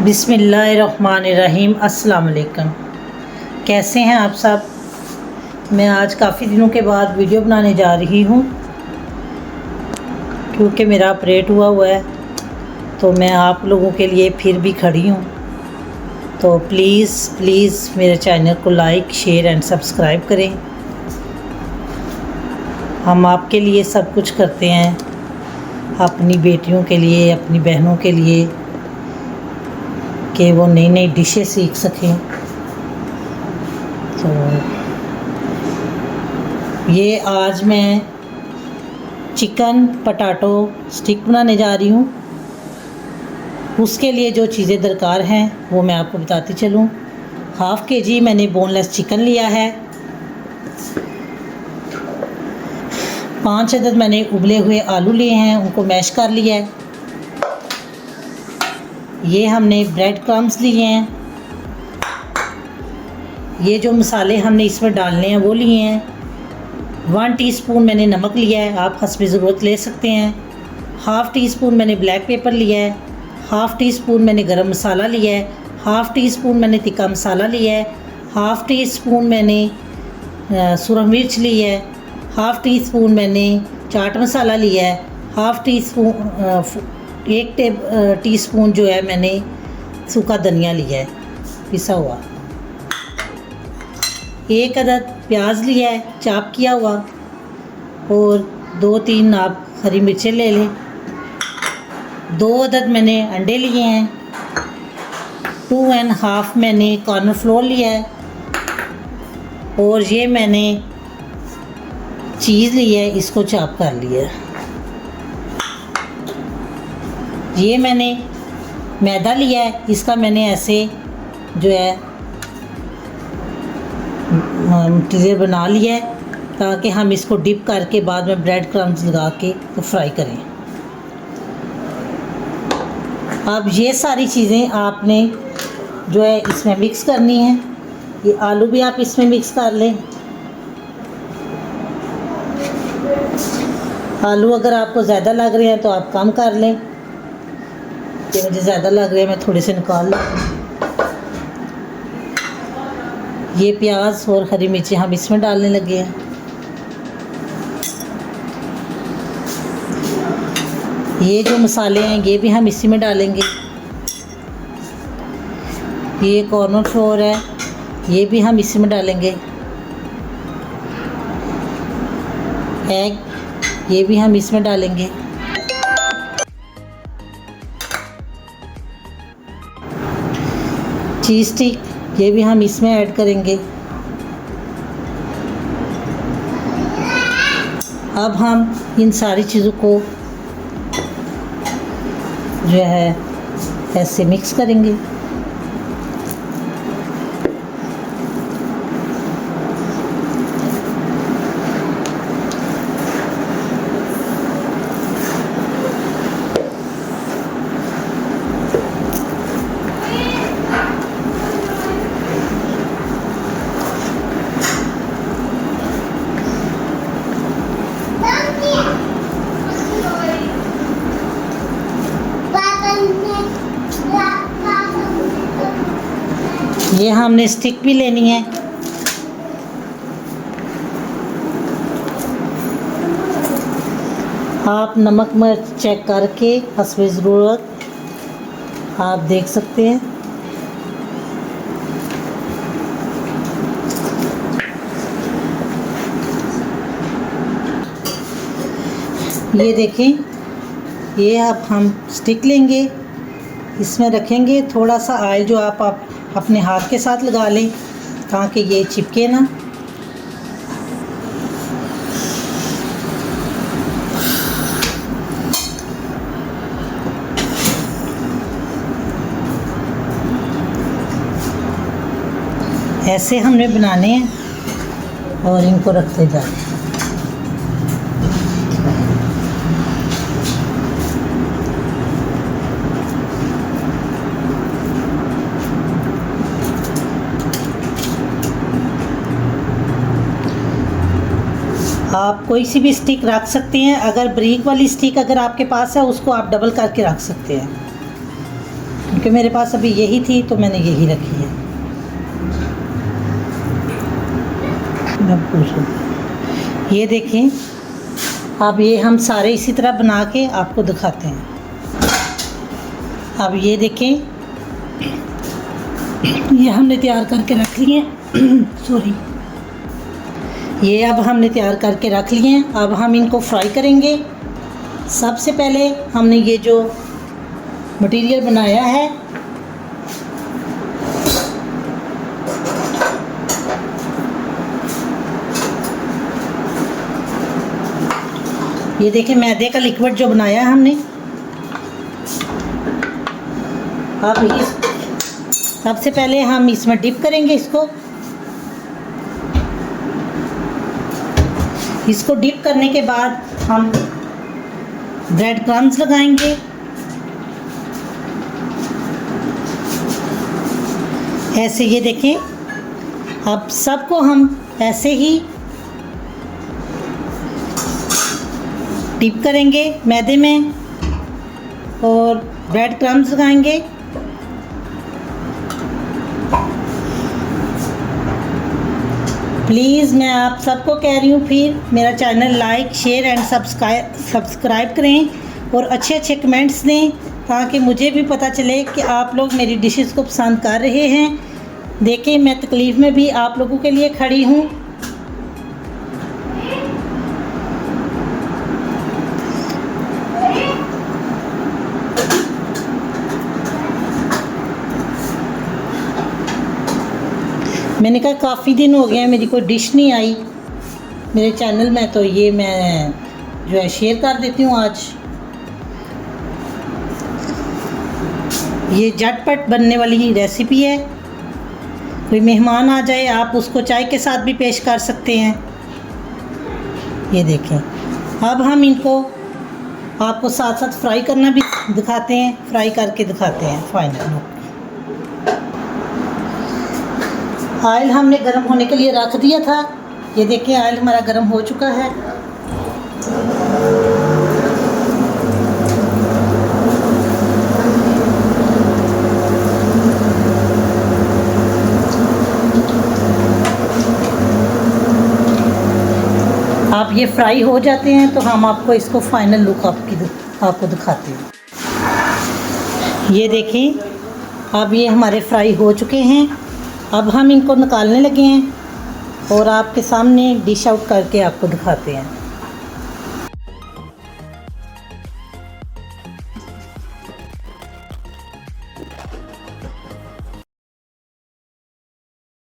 बिस्मिल्लाहिर्रहमानिर्रहीम। अस्सलाम वालेकुम। कैसे हैं आप सब। मैं आज काफ़ी दिनों के बाद वीडियो बनाने जा रही हूँ क्योंकि मेरा ऑपरेट हुआ है, तो मैं आप लोगों के लिए फिर भी खड़ी हूँ। तो प्लीज़ मेरे चैनल को लाइक, शेयर एंड सब्सक्राइब करें। हम आपके लिए सब कुछ करते हैं, अपनी बेटियों के लिए, अपनी बहनों के लिए, कि वो नई नई डिशें सीख सकें। तो ये आज मैं चिकन पटाटो स्टिक बनाने जा रही हूँ। उसके लिए जो चीज़ें दरकार हैं वो मैं आपको बताती चलूँ। 1/2 kg मैंने बोनलेस चिकन लिया है। 5 अदद मैंने उबले हुए आलू लिए हैं, उनको मैश कर लिया है। ये हमने ब्रेड क्रम्स लिए हैं। ये जो मसाले हमने इसमें डालने हैं वो लिए हैं। 1 टीस्पून मैंने नमक लिया है, आप हस्ब ज़रूरत ले सकते हैं। 1/2 टीस्पून मैंने ब्लैक पेपर लिया है। 1/2 टीस्पून मैंने गरम मसाला लिया है। 1/2 टीस्पून मैंने तिक्का मसाला लिया है। 1/2 टीस्पून मैंने सुरख मिर्च ली है। 1/2 टीस्पून मैंने चाट मसाला लिया है। 1/2 टीस्पून 1 टीस्पून जो है मैंने सूखा धनिया लिया है पिसा हुआ। 1 अदद प्याज लिया है चाप किया हुआ, और 2-3 आप हरी मिर्चें ले लें। 2 अदद मैंने अंडे लिए हैं। 2.5 मैंने कॉर्नफ्लोर लिया है, और ये मैंने चीज़ ली है, इसको चॉप कर लिया है। ये मैंने मैदा लिया है, इसका मैंने ऐसे जो है मटीरियल बना लिया है ताकि हम इसको डिप करके बाद में ब्रेड क्रम्स लगा के तो फ्राई करें। अब ये सारी चीज़ें आपने जो है इसमें मिक्स करनी है। ये आलू भी आप इसमें मिक्स कर लें। आलू अगर आपको ज़्यादा लग रहे हैं तो आप कम कर लें। ये मुझे ज़्यादा लग रहे हैं, मैं थोड़े से निकाल लूँ। ये प्याज और हरी मिर्ची हम इसमें डालने लगे हैं। ये जो मसाले हैं ये भी हम इसी में डालेंगे। ये कॉर्नफ्लोर है, ये भी हम इसी में डालेंगे। एग, ये भी हम इसमें डालेंगे। चीज़ स्टिक, ये भी हम इसमें ऐड करेंगे। अब हम इन सारी चीज़ों को जो है ऐसे मिक्स करेंगे। ये हमने स्टिक भी लेनी है। आप नमक मिर्च चेक करके हस्ब ज़रूरत आप देख सकते हैं। ये देखें, ये अब हम स्टिक लेंगे, इसमें रखेंगे। थोड़ा सा ऑयल जो आप अपने हाथ के साथ लगा लें ताकि ये चिपके ना। ऐसे हमने बनाने हैं और इनको रखते जाएं। आप कोई सी भी स्टिक रख सकते हैं। अगर ब्रिक वाली स्टिक अगर आपके पास है उसको आप डबल करके रख सकते हैं। क्योंकि मेरे पास अभी यही थी तो मैंने यही रखी है। ये देखें, अब ये हम सारे इसी तरह बना के आपको दिखाते हैं। अब ये देखें, ये हमने तैयार करके रख लिए हैं सॉरी, ये अब हमने तैयार करके रख लिए हैं। अब हम इनको फ्राई करेंगे। सबसे पहले हमने ये जो मटेरियल बनाया है, ये देखें मैदे का लिक्विड जो बनाया है हमने। अब ये सबसे पहले हम इसमें डिप करेंगे इसको डिप करने के बाद हम ब्रेड क्रम्स लगाएंगे। ऐसे ये देखें, अब सबको हम ऐसे ही डिप करेंगे मैदे में और ब्रेड क्रम्स लगाएंगे। प्लीज़ मैं आप सबको कह रही हूँ, फिर मेरा channel like share and subscribe करें और अच्छे अच्छे कमेंट्स दें, ताकि मुझे भी पता चले कि आप लोग मेरी डिशेस को पसंद कर रहे हैं। देखें, मैं तकलीफ़ में भी आप लोगों के लिए खड़ी हूँ। मैंने कहा काफ़ी दिन हो गए हैं, मेरी कोई डिश नहीं आई मेरे चैनल में, तो ये मैं जो है शेयर कर देती हूँ आज। ये झटपट बनने वाली रेसिपी है। कोई मेहमान आ जाए, आप उसको चाय के साथ भी पेश कर सकते हैं। ये देखें, अब हम इनको आपको साथ साथ फ्राई करना भी दिखाते हैं, फ्राई करके दिखाते हैं फाइनल लुक। ऑयल हमने गर्म होने के लिए रख दिया था। ये देखिए ऑयल हमारा गर्म हो चुका है। आप ये फ्राई हो जाते हैं तो हम आपको इसको फाइनल लुक आपको दिखाते हैं। ये देखें, अब ये हमारे फ्राई हो चुके हैं। अब हम इनको निकालने लगे हैं और आपके सामने डिश आउट करके आपको दिखाते हैं।